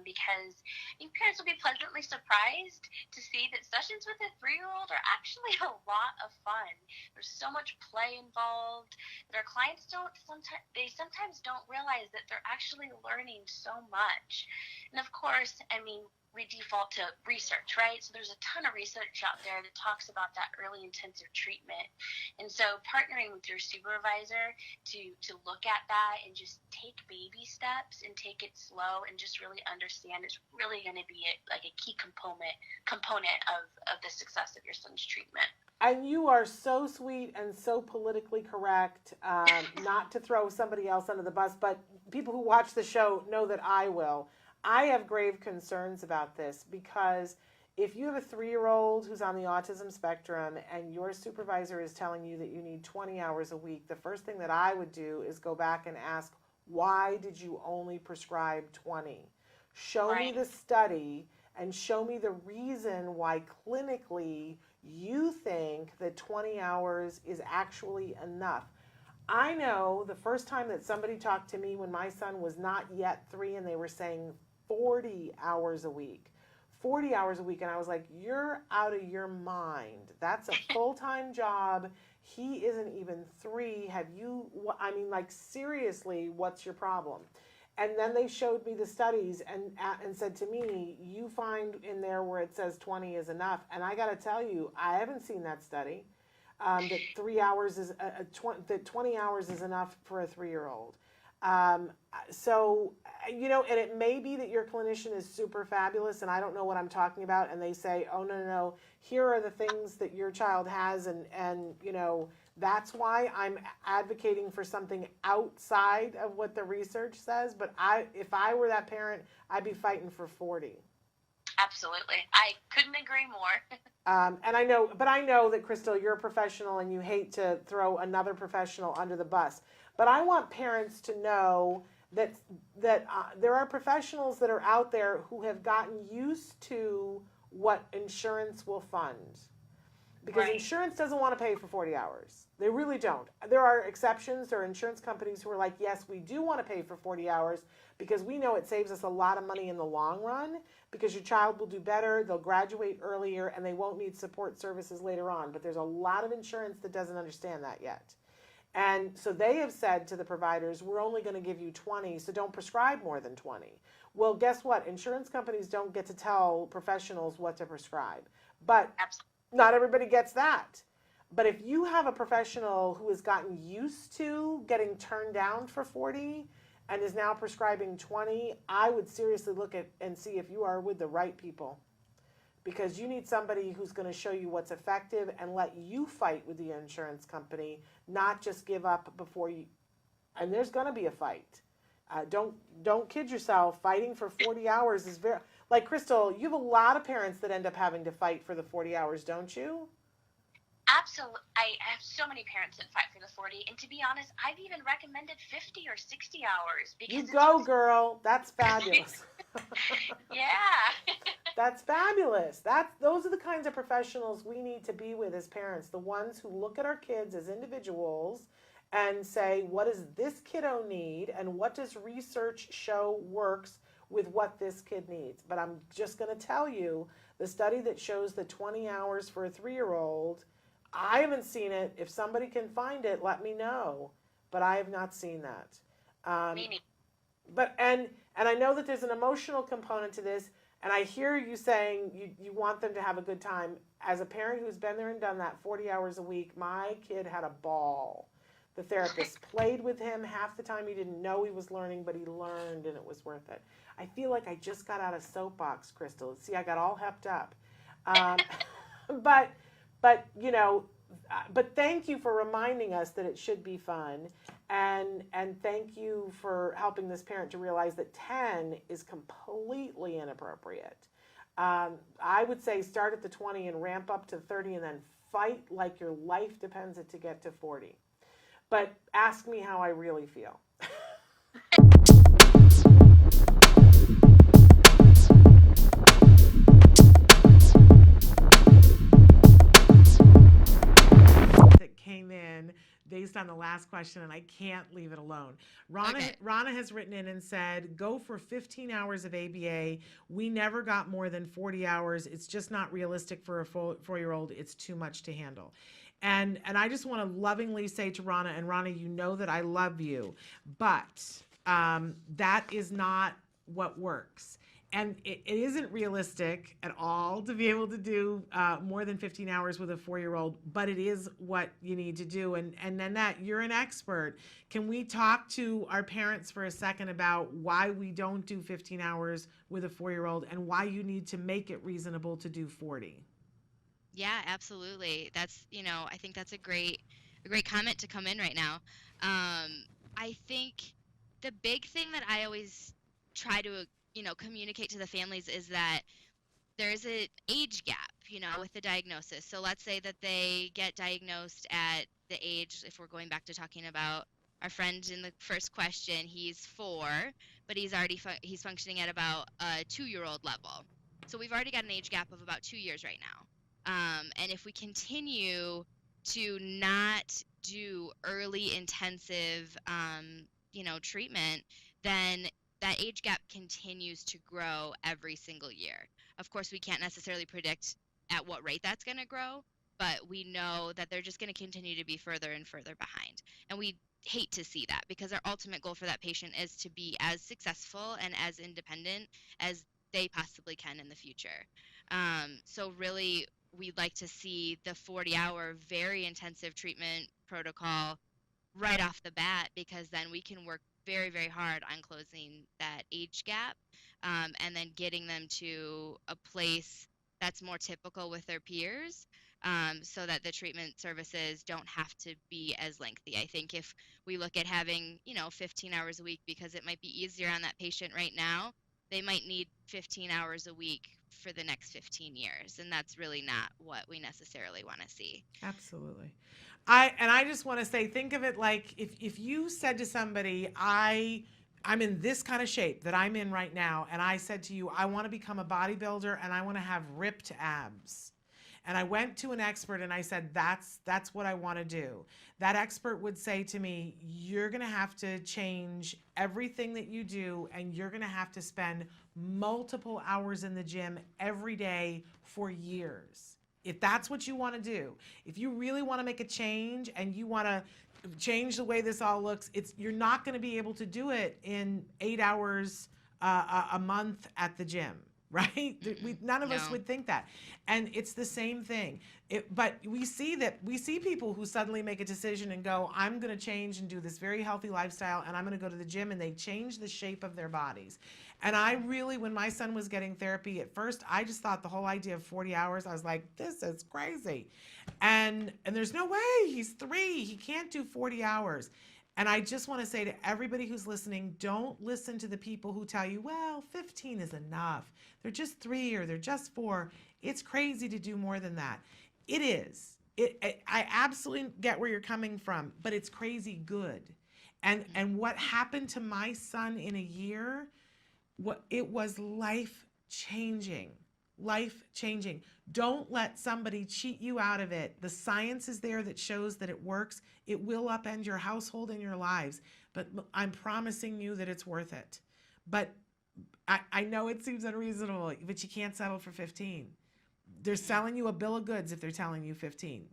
because I think parents will be pleasantly surprised to see that sessions with a 3-year-old are actually a lot of fun. There's so much play involved that our clients sometimes don't realize that they're actually learning so much. And of course, I mean, we default to research, right? So there's a ton of research out there that talks about that early intensive treatment. And so partnering with your supervisor to look at that and just take baby steps and take it slow and just really understand is really going to be a key component of the success of your son's treatment. And you are so sweet and so politically correct, not to throw somebody else under the bus, but people who watch the show know that I will. I have grave concerns about this, because if you have a 3-year-old who's on the autism spectrum and your supervisor is telling you that you need 20 hours a week, the first thing that I would do is go back and ask, why did you only prescribe 20? Show me the study and show me the reason why clinically you think that 20 hours is actually enough. I know the first time that somebody talked to me when my son was not yet 3 and they were saying 40 hours a week. 40 hours a week. And I was like, you're out of your mind. That's a full-time job. He isn't even 3. Seriously, what's your problem? And then they showed me the studies and said to me, you find in there where it says 20 is enough. And I got to tell you, I haven't seen that study. That 3 hours is that 20 hours is enough for a 3-year-old. Um, so, and it may be that your clinician is super fabulous and I don't know what I'm talking about. And they say, oh, no, no, no, here are the things that your child has. And that's why I'm advocating for something outside of what the research says. But if I were that parent, I'd be fighting for 40. Absolutely. I couldn't agree more. And I know that Crystal, you're a professional and you hate to throw another professional under the bus. But I want parents to know that there are professionals that are out there who have gotten used to what insurance will fund. Because Right. insurance doesn't want to pay for 40 hours. They really don't. There are exceptions. There are insurance companies who are like, yes, we do want to pay for 40 hours because we know it saves us a lot of money in the long run because your child will do better, they'll graduate earlier, and they won't need support services later on. But there's a lot of insurance that doesn't understand that yet. And so they have said to the providers, we're only going to give you 20, so don't prescribe more than 20. Well, guess what? Insurance companies don't get to tell professionals what to prescribe. But Absolutely. not everybody gets that. But if you have a professional who has gotten used to getting turned down for 40 and is now prescribing 20, I would seriously look at and see if you are with the right people. Because you need somebody who's going to show you what's effective and let you fight with the insurance company, not just give up before you. And there's going to be a fight. Don't kid yourself. Fighting for 40 hours is very, like Crystal, you have a lot of parents that end up having to fight for the 40 hours, don't you? Absolutely. I have so many parents that fight for the 40. And to be honest, I've even recommended 50 or 60 hours. Because You go, girl. That's fabulous. Yeah. That's fabulous. Those are the kinds of professionals we need to be with as parents, the ones who look at our kids as individuals and say, what does this kiddo need and what does research show works with what this kid needs? But I'm just going to tell you, the study that shows the 20 hours for a 3-year-old, I haven't seen it. If somebody can find it, let me know. But I have not seen that. Me neither. But and I know that there's an emotional component to this, and I hear you saying you want them to have a good time. As a parent who's been there and done that 40 hours a week, my kid had a ball. The therapist played with him half the time. He didn't know he was learning, but he learned, and it was worth it. I feel like I just got out of soapbox, Crystal. See, I got all hepped up. But but thank you for reminding us that it should be fun, and thank you for helping this parent to realize that 10 is completely inappropriate. I would say start at the 20 and ramp up to 30 and then fight like your life depends it to get to 40. But ask me how I really feel. That came in based on the last question, and I can't leave it alone. Rana has written in and said, go for 15 hours of ABA. We never got more than 40 hours. It's just not realistic for a 4-year-old. It's too much to handle. And I just want to lovingly say to Rana, and Rana, you know that I love you, but that is not what works. And it isn't realistic at all to be able to do more than 15 hours with a 4-year-old, but it is what you need to do. And Nanette, you're an expert. Can we talk to our parents for a second about why we don't do 15 hours with a 4-year-old and why you need to make it reasonable to do 40? Yeah, absolutely. That's, I think that's a great comment to come in right now. I think the big thing that I always try to, communicate to the families is that there's an age gap, with the diagnosis. So let's say that they get diagnosed at the age, if we're going back to talking about our friend in the first question, he's 4, but he's already he's functioning at about a 2-year-old level. So we've already got an age gap of about 2 years right now. And if we continue to not do early intensive, treatment, then that age gap continues to grow every single year. Of course, we can't necessarily predict at what rate that's going to grow, but we know that they're just going to continue to be further and further behind. And we hate to see that because our ultimate goal for that patient is to be as successful and as independent as they possibly can in the future. So really, we'd like to see the 40-hour very intensive treatment protocol right off the bat, because then we can work very, very hard on closing that age gap, and then getting them to a place that's more typical with their peers, so that the treatment services don't have to be as lengthy. I think if we look at having, 15 hours a week because it might be easier on that patient right now, they might need 15 hours a week for the next 15 years. And that's really not what we necessarily want to see. Absolutely. I just want to say, think of it like if you said to somebody, I'm in this kind of shape that I'm in right now, and I said to you, I want to become a bodybuilder and I want to have ripped abs. And I went to an expert and I said, that's what I want to do. That expert would say to me, you're going to have to change everything that you do, and you're going to have to spend multiple hours in the gym every day for years. If that's what you want to do, if you really want to make a change and you want to change the way this all looks, you're not going to be able to do it in 8 hours a month at the gym, right? None of us No. would think that. And it's the same thing. But we see people who suddenly make a decision and go, I'm going to change and do this very healthy lifestyle, and I'm going to go to the gym, and they change the shape of their bodies. And I really, when my son was getting therapy at first, I just thought the whole idea of 40 hours, I was like, this is crazy. And there's no way, he's 3, he can't do 40 hours. And I just want to say to everybody who's listening, don't listen to the people who tell you, well, 15 is enough. They're just 3 or they're just 4. It's crazy to do more than that. It is. I absolutely get where you're coming from, but it's crazy good. And what happened to my son in a year, it was life changing. Life changing. Don't let somebody cheat you out of it. The science is there that shows that it works. It will upend your household and your lives, but I'm promising you that it's worth it. But I know it seems unreasonable, but you can't settle for 15. They're selling you a bill of goods if they're telling you 15.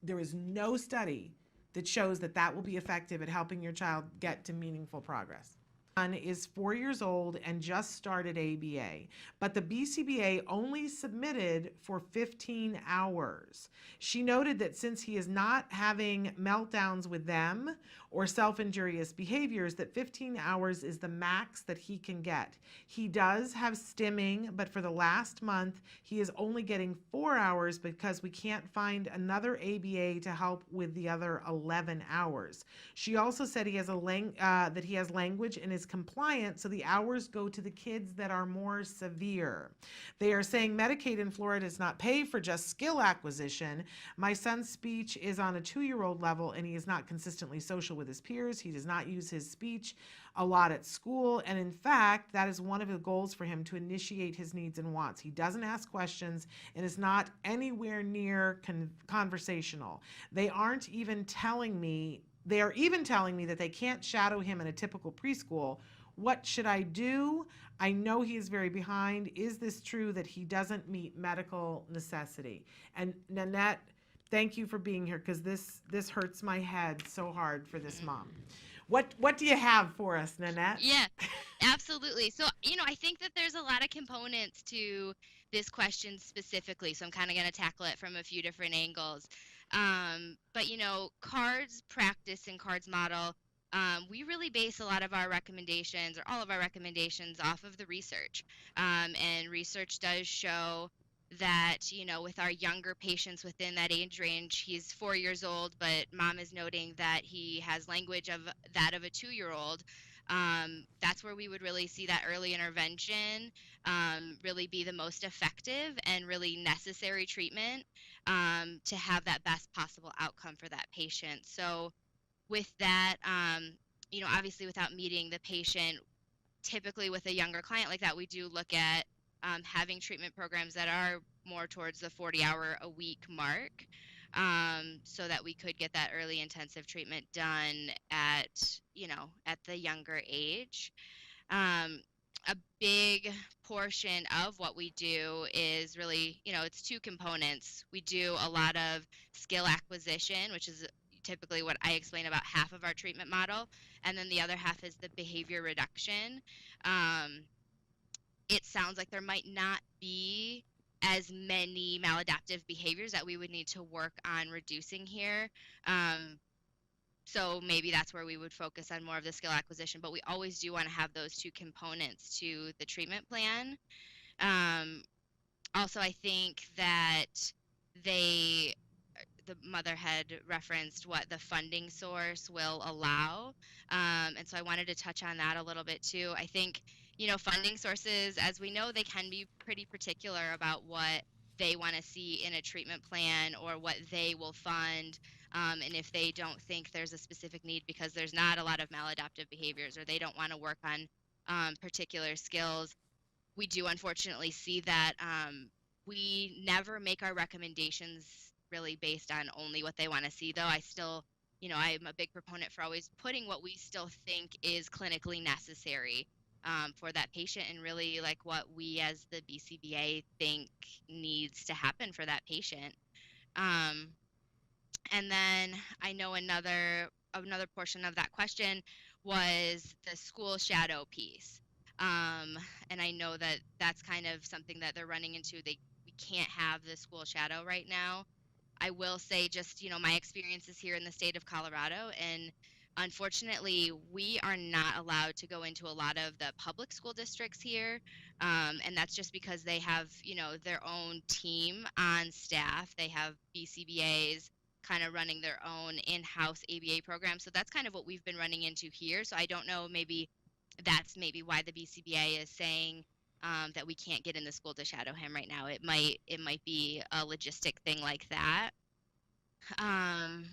There is no study that shows that will be effective at helping your child get to meaningful progress. Son is 4 years old and just started ABA, but the BCBA only submitted for 15 hours. She noted that since he is not having meltdowns with them or self-injurious behaviors, that 15 hours is the max that he can get. He does have stimming, but for the last month, he is only getting 4 hours because we can't find another ABA to help with the other 11 hours. She also said he has that he has language and is compliant, so the hours go to the kids that are more severe. They are saying Medicaid in Florida does not pay for just skill acquisition. My son's speech is on a 2-year-old level, and he is not consistently social with his peers. He does not use his speech a lot at school, and in fact, that is one of the goals for him, to initiate his needs and wants. He doesn't ask questions and is not anywhere near conversational. They are even telling me that they can't shadow him in a typical preschool. What should I do? I know he is very behind. Is this true that he doesn't meet medical necessity? And Nanette, thank you for being here, because this hurts my head so hard for this mom. What do you have for us, Nanette? Yeah, absolutely. So, I think that there's a lot of components to this question specifically. So I'm kind of going to tackle it from a few different angles. But, CARDS practice and CARDS model, we really base a lot of our recommendations, or all of our recommendations, off of the research. And research does show that, with our younger patients within that age range, he's 4 years old, but mom is noting that he has language of that of a 2-year-old. That's where we would really see that early intervention really be the most effective and really necessary treatment to have that best possible outcome for that patient. So with that, obviously without meeting the patient, typically with a younger client like that, we do look at having treatment programs that are more towards the 40-hour-a-week mark, so that we could get that early intensive treatment done at the younger age. A big portion of what we do is really, it's 2 components. We do a lot of skill acquisition, which is typically what I explain about half of our treatment model, and then the other half is the behavior reduction. It sounds like there might not be as many maladaptive behaviors that we would need to work on reducing here. So maybe that's where we would focus on more of the skill acquisition, but we always do want to have those two components to the treatment plan. Um, Also, I think that they the mother had referenced what the funding source will allow. And so I wanted to touch on that a little bit too. I think, funding sources, as we know, they can be pretty particular about what they want to see in a treatment plan or what they will fund. And if they don't think there's a specific need because there's not a lot of maladaptive behaviors or they don't want to work on particular skills, we do unfortunately see that we never make our recommendations really based on only what they want to see, though. I still, I'm a big proponent for always putting what we still think is clinically necessary for that patient and really like what we as the BCBA think needs to happen for that patient. Um, and then I know another portion of that question was the school shadow piece. Um, and I know that that's kind of something that they're running into. We can't have the school shadow right now. I will say just, my experiences here in the state of Colorado, and unfortunately, we are not allowed to go into a lot of the public school districts here. And that's just because they have, their own team on staff. They have BCBAs kind of running their own in-house ABA program. So that's kind of what we've been running into here. So I don't know, maybe that's maybe why the BCBA is saying that we can't get in the school to shadow him right now. It might be a logistic thing like that. Um,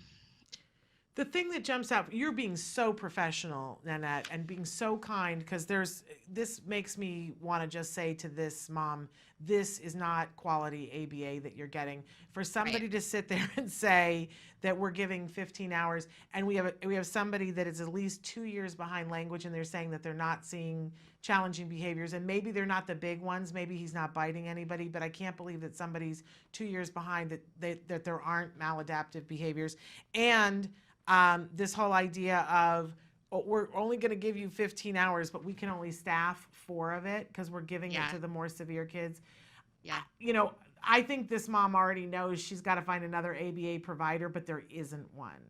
The thing that jumps out, you're being so professional, Nanette, and being so kind, because this makes me want to just say to this mom, this is not quality ABA that you're getting. For somebody right. to sit there and say that we're giving 15 hours, and we have somebody that is at least 2 years behind language, and they're saying that they're not seeing challenging behaviors, and maybe they're not the big ones, maybe he's not biting anybody, but I can't believe that somebody's 2 years behind that there aren't maladaptive behaviors. And this whole idea of, oh, we're only going to give you 15 hours, but we can only staff 4 of it because we're giving it Yeah. to the more severe kids. Yeah. I think this mom already knows she's got to find another ABA provider, but there isn't one.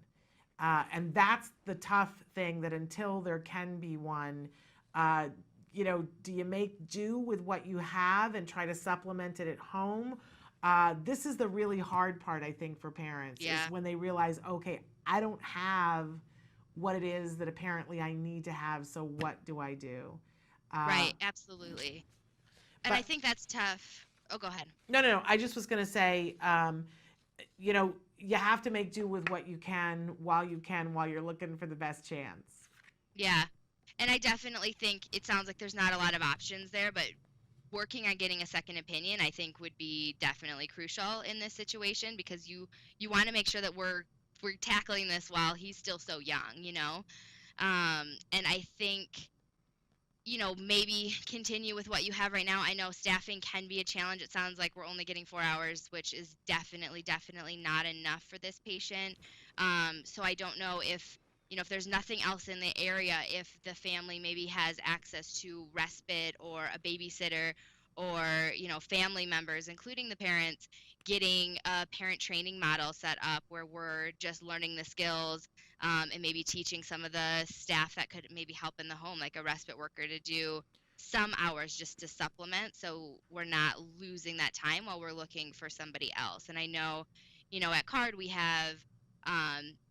And that's the tough thing, that until there can be one, do you make do with what you have and try to supplement it at home? This is the really hard part, I think, for parents, Yeah. is when they realize, okay, I don't have what it is that apparently I need to have, so what do I do? Right. Absolutely. And I But think that's tough. Oh, go ahead. no. I just was going to say, you have to make do with what you can while you're looking for the best chance. Yeah. And I definitely think it sounds like there's not a lot of options there, but working on getting a second opinion, I think, would be definitely crucial in this situation because you want to make sure that we're tackling this while he's still so young. And I think, maybe continue with what you have right now. I know staffing can be a challenge. It sounds like we're only getting 4 hours, which is definitely not enough for this patient. So I don't know if there's nothing else in the area, if the family maybe has access to respite or a babysitter or, family members, including the parents, getting a parent training model set up where we're just learning the skills and maybe teaching some of the staff that could maybe help in the home, like a respite worker, to do some hours just to supplement so we're not losing that time while we're looking for somebody else. And I know, at CARD we have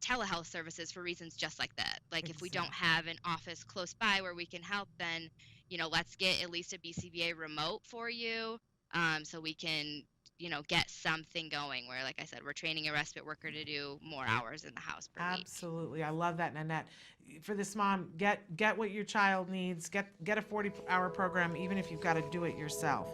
telehealth services for reasons just like that. Like if we don't Exactly. have an office close by where we can help, then, let's get at least a BCBA remote for you so we can get something going where, like I said, we're training a respite worker to do more hours in the house per week. Absolutely. I love that, Nanette. For this mom, get what your child needs. Get a 40-hour program, even if you've got to do it yourself.